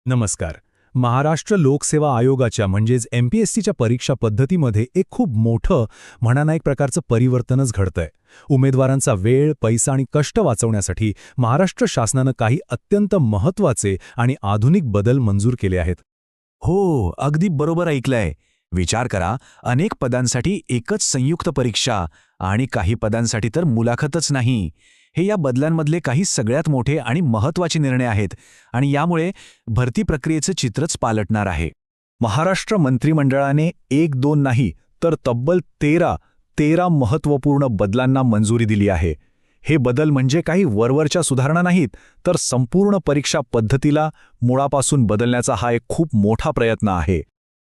नमस्कार. महाराष्ट्र लोकसेवा आयोगाच्या म्हणजेच MPSCच्या परीक्षा पद्धतीमध्ये एक खूप मोठं म्हणा एक प्रकारचं परिवर्तनच घडतंय. उमेदवारांचा वेळ, पैसा आणि कष्ट वाचवण्यासाठी महाराष्ट्र शासनानं काही अत्यंत महत्त्वाचे आणि आधुनिक बदल मंजूर केले आहेत. हो, अगदी बरोबर ऐकलंय. विचार करा, अनेक पदांसाठी एकच संयुक्त परीक्षा आणि काही पदांसाठी तर मुलाखतच नाही. हे या बदलांमधले काही सगळ्यात मोठे आणि महत्त्वाचे निर्णय आहेत आणि यामुळे भरती प्रक्रियेचं चित्रच पालटणार आहे. महाराष्ट्र मंत्रिमंडळाने 1-2 नाही तर तब्बल 13 महत्त्वपूर्ण बदलांना मंजुरी दिली आहे. हे बदल म्हणजे काही वरवरच्या सुधारणा नाहीत, तर संपूर्ण परीक्षा पद्धतीला मुळापासून बदलण्याचा हा एक खूप मोठा प्रयत्न आहे.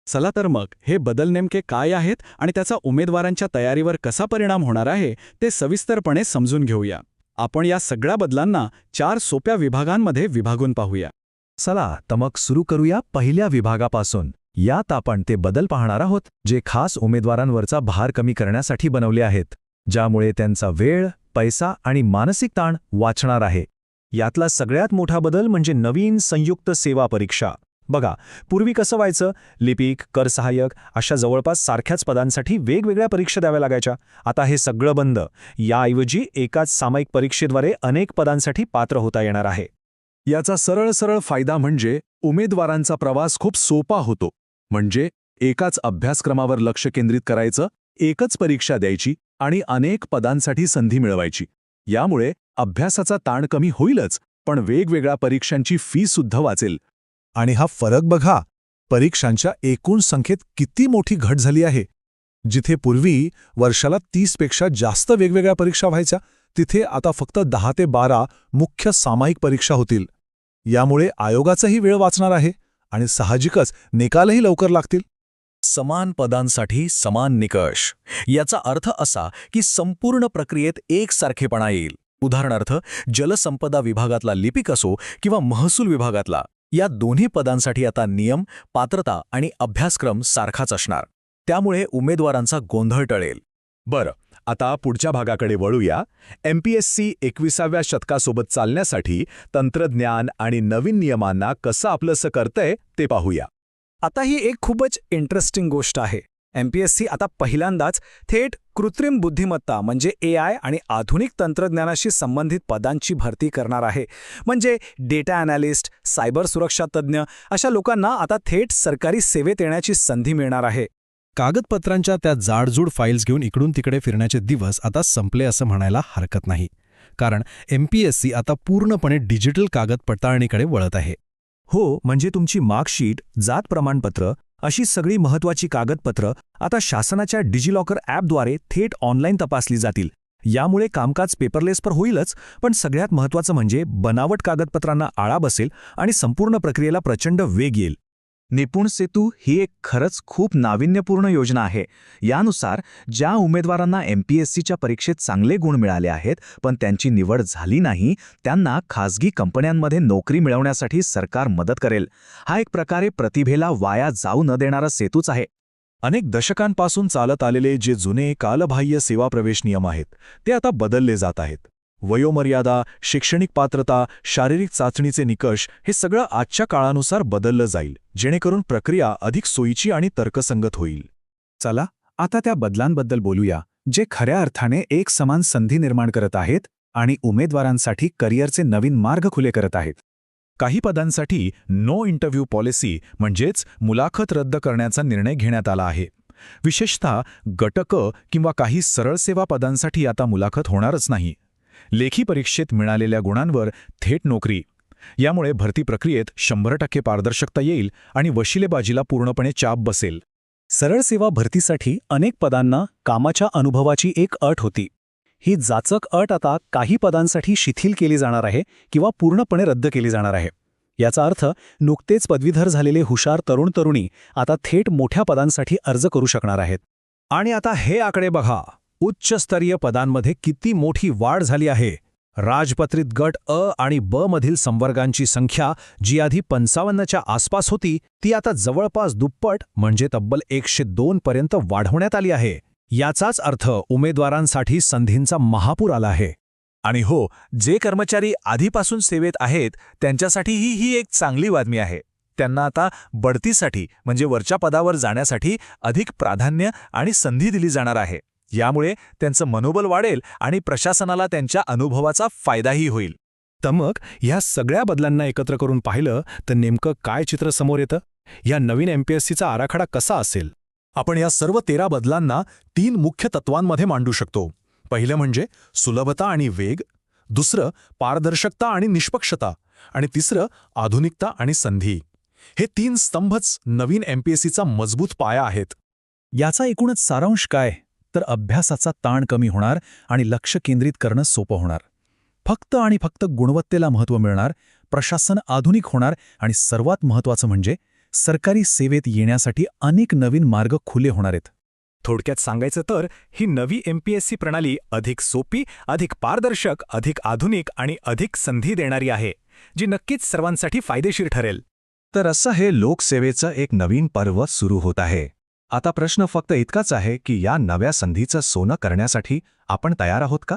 चला तर मग हे बदल नेमके काय आहेत आणि त्याचा उमेदवारांच्या तयारीवर कसा परिणाम होणार आहे ते सविस्तरपणे समजून घेऊया. आपण या सगळ्या बदलांना 4 सोप्या विभागांमध्ये विभागून पाहूया. चला तर मग सुरू करूया पहिल्या विभागापासून. यात आपण ते बदल पाहणार आहोत जे खास उमेदवारांवरचा भार कमी करण्यासाठी बनवले आहेत, ज्यामुळे त्यांचा वेळ, पैसा आणि मानसिक ताण वाचणार आहे. यातला सगळ्यात मोठा बदल म्हणजे नवीन संयुक्त सेवा परीक्षा. बघा, पूर्वी कसं व्हायचं, लिपिक, कर सहाय्यक अशा जवळपास सारख्याच पदांसाठी वेगवेगळ्या परीक्षा द्याव्या लागायच्या. आता हे सगळं बंद. याऐवजी एकाच सामायिक परीक्षेद्वारे अनेक पदांसाठी पात्र होता येणार आहे. याचा सरळ फायदा म्हणजे उमेदवारांचा प्रवास खूप सोपा होतो. म्हणजे एकाच अभ्यासक्रमावर लक्ष केंद्रित करायचं, एकच परीक्षा द्यायची आणि अनेक पदांसाठी संधी मिळवायची. यामुळे अभ्यासाचा ताण कमी होईलच, पण वेगवेगळ्या परीक्षांची फी सुद्धा वाचेल. आणि हा फरक बघा, परीक्षांच्या एकूण संख्येत किती मोठी घट झाली आहे. जिथे पूर्वी वर्षाला 30पेक्षा जास्त वेगवेगळ्या परीक्षा व्हायच्या, तिथे आता फक्त 10 ते 12 मुख्य सामायिक परीक्षा होतील. यामुळे आयोगाचाही वेळ वाचणार आहे आणि साहजिकच निकालही लवकर लागतील. समान पदांसाठी समान निकष. याचा अर्थ असा की संपूर्ण प्रक्रियेत एकसारखेपणा येईल. उदाहरणार्थ, जलसंपदा विभागातला लिपिक असो किंवा महसूल विभागातला, या दोन्ही पदांसाठी आता नियम, पात्रता आणि अभ्यासक्रम सारखाच असणार. त्यामुळे उमेदवारांचा गोंधळ टळेल. बरं, आता पुढच्या भागाकडे वळूया. MPSC 21व्या शतकासोबत चालण्यासाठी तंत्रज्ञान आणि नवीन नियमांना कसं आपलंसं करतंय ते पाहूया. आता ही एक खूपच इंटरेस्टिंग गोष्ट आहे. MPSC आता पहिल्यांदाच थेट कृत्रिम बुद्धिमत्ता म्हणजे AI आणि आधुनिक तंत्रज्ञानाशी संबंधित पदांची भरती करणार आहे. म्हणजे डेटा ॲनालिस्ट, सायबर सुरक्षा तज्ज्ञ अशा लोकांना आता थेट सरकारी सेवेत येण्याची संधी मिळणार आहे. कागदपत्रांच्या त्या जाडजूड फाईल्स घेऊन इकडून तिकडे फिरण्याचे दिवस आता संपले असं म्हणायला हरकत नाही. कारण MPSC आता पूर्णपणे डिजिटल कागद पडताळणीकडे वळत आहे. हो, म्हणजे तुमची मार्कशीट, जात प्रमाणपत्र अशी सगळी महत्त्वाची कागदपत्र आता शासनाच्या डिजिलॉकर ॲपद्वारे थेट ऑनलाईन तपासली जातील. यामुळे कामकाज पेपरलेस पर होईलच, पण सगळ्यात महत्त्वाचं म्हणजे बनावट कागदपत्रांना आळा बसेल आणि संपूर्ण प्रक्रियेला प्रचंड वेग येईल. निपुण सेतू ही एक खरंच खूप नाविन्यपूर्ण योजना आहे. यानुसार ज्या उमेदवारांना MPSCच्या परीक्षेत चांगले गुण मिळाले आहेत पण त्यांची निवड झाली नाही, त्यांना खासगी कंपन्यांमध्ये नोकरी मिळवण्यासाठी सरकार मदत करेल. हा एक प्रकारे प्रतिभेला वाया जाऊ न देणारा सेतूच आहे. अनेक दशकांपासून चालत आलेले जे जुने कालबाह्य सेवा प्रवेश नियम आहेत, ते आता बदलले जात आहेत. वयोमर्यादा, शैक्षणिक पात्रता, शारीरिक चाचणीचे निकष हे सगळं आजच्या काळानुसार बदललं जाईल, जेणेकरून प्रक्रिया अधिक सोयीची आणि तर्कसंगत होईल. चला आता त्या बदलांबद्दल बोलूया, जे खऱ्या अर्थाने एक समान संधी निर्माण करत आहेत आणि उमेदवारांसाठी करिअरचे नवीन मार्ग खुले करत आहेत. काही पदांसाठी नो इंटरव्ह्यू पॉलिसी म्हणजेच मुलाखत रद्द करण्याचा निर्णय घेण्यात आला आहे. विशेषतः गट क किंवा काही सरळ सेवा पदांसाठी आता मुलाखत होणारच नाही. लेखी परीक्षेत मिळालेल्या गुणांवर थेट नोकरी. यामुळे भरती प्रक्रियेत 100% पारदर्शकता येईल आणि वशिलेबाजीला पूर्णपणे चाप बसेल. सरळ सेवा भरतीसाठी अनेक पदांना कामाच्या अनुभवाची एक अट होती. ही जाचक अट आता काही पदांसाठी शिथिल केली जाणार आहे किंवा पूर्णपणे रद्द केली जाणार आहे. याचा अर्थ नुकतेच पदवीधर झालेले हुशार तरुण-तरुणी आता थेट मोठ्या पदांसाठी अर्ज करू शकणार आहेत. आणि आता हे आकडे बघा, उच्चस्तरीय पदांमध्ये किती मोठी वाढ झाली आहे. राजपत्रित गट अ आणि ब मधील संवर्गांची संख्या जी आधी 55च्या आसपास होती, ती आता जवळपास दुप्पट म्हणजे तब्बल 102 पर्यंत वाढवण्यात आली आहे. याचाच अर्थ उमेदवारांसाठी संधींचा महापूर आला आहे. आणि हो, जे कर्मचारी आधीपासून सेवेत आहेत त्यांच्यासाठीही ही एक चांगली बातमी आहे. त्यांना आता बढतीसाठी म्हणजे वरच्या पदावर जाण्यासाठी अधिक प्राधान्य आणि संधी दिली जाणार आहे. यामुळे त्यांचं मनोबल वाढेल आणि प्रशासनाला त्यांच्या अनुभवाचा फायदाही होईल. तर मग ह्या सगळ्या बदलांना एकत्र करून पाहिलं तर नेमकं काय चित्र समोर येतं? या नवीन एमपीएससीचा आराखडा कसा असेल? आपण या सर्व 13 बदलांना 3 मुख्य तत्वांमध्ये मांडू शकतो. पहिलं म्हणजे सुलभता आणि वेग, दुसरं पारदर्शकता आणि निष्पक्षता, आणि तिसरं आधुनिकता आणि संधी. हे 3 स्तंभच नवीन एमपीएससीचा मजबूत पाया आहेत. याचा एकूणच सारांश काय? तर अभ्यासाचा ताण कमी होणार आणि लक्ष केंद्रित करणं सोपं होणार. फक्त आणि फक्त गुणवत्तेला महत्त्व मिळणार, प्रशासन आधुनिक होणार आणि सर्वात महत्त्वाचं म्हणजे सरकारी सेवेत येण्यासाठी अनेक नवीन मार्ग खुले होणार आहेत. थोडक्यात सांगायचं तर ही नवी एमपीएससी प्रणाली अधिक सोपी, अधिक पारदर्शक, अधिक आधुनिक आणि अधिक संधी देणारी आहे, जी नक्कीच सर्वांसाठी फायदेशीर ठरेल. तर असं हे लोकसेवेचं एक नवीन पर्व सुरू होत आहे. आता प्रश्न फक्त इतकाच आहे की या नव्या संधीचं सोनं करण्यासाठी आपण तयार आहोत का?